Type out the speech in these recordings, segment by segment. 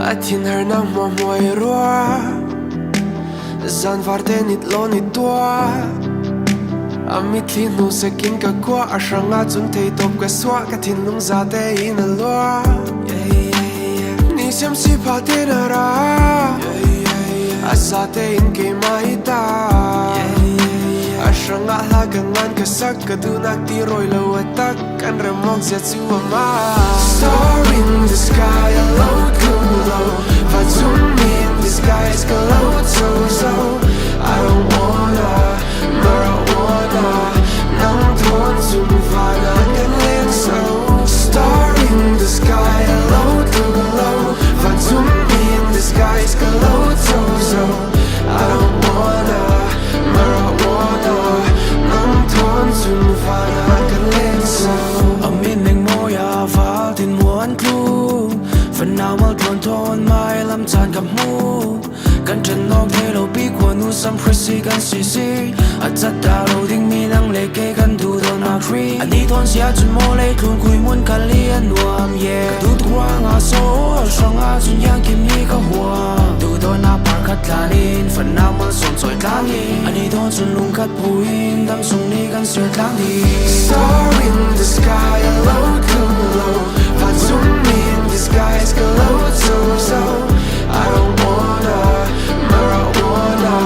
Atin her na mo moi roa Zan varte nit lo nit tua Amit li nu se kin ka kwa Ashanga chun tei top ka swa Ka tin lung za te in a loa Ni siam si pa te na ra Asa te in ke ma ita Ashanga la ka ngan ka sak Ka du nak ti roi lo atak Kan remok zia tsu ama Star in the sky alone But to me in disguise Hello so I don't wanna marijuana Nang tuan sumfana kan len so Star in the sky Hello But to me in disguise Hello so I don't wanna marijuana Nang tuan sumfana kan len so Amin neng moya val tin muan klu Phần nào mà thôn mai lâm tràn gặp mu Căn chân nong thế lâu bí của nu xăm presi gan xì xì At rất đà lâu đinh mi năng lệ kê gan thu thôn mà free Anh đi thôn xia chân mô lê thôn kùi muôn cả liên nuam yeah Cả tu tua ngà số Sang ngà chân yang kim ni ka hua Tu thôn na par khát là nín Phần nào mà sống trôi lang in Anh đi thôn chân lung khát buin Đam sung ni gan xuyệt lang đi Star in the sky alone Và zoom me in disguise Hello so I don't wanna marijuana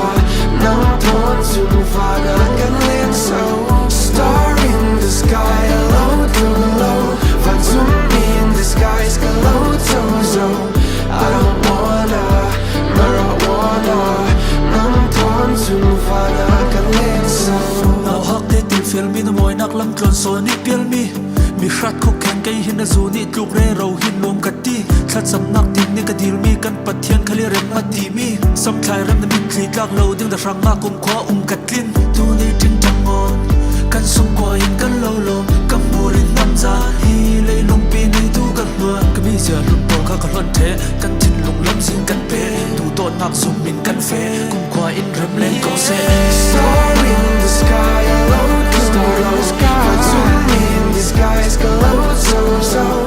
Nang tuan sumfana kan len so Star in the sky alone Và zoom me in disguise Hello so I don't wanna marijuana Nang tuan sumfana kan len so Nào hắc te tin fel mi na moi nak lam tlon so ni pial mi Mi khat khok khen kai hin na zu ni tluk re ro hin lom ka ti Thlat sam nak tin ni ka dil mi kan pathian khali rem ma ti mi Sam thlai ram na min thli tlak lo ding da rang ma kum khwa ka tlin Tu ni tin tang on kan sum kwa in kan lo lo Kam burin nam za hi le long pi ni tu kan hua Ka mi sia lut to kha ka lon the Kan tin lung lam sin kan pe Tu to nak sum min kan fe Kum khwa in rem len ko se Star in the sky alone Star in the sky But to me in disguise Hello so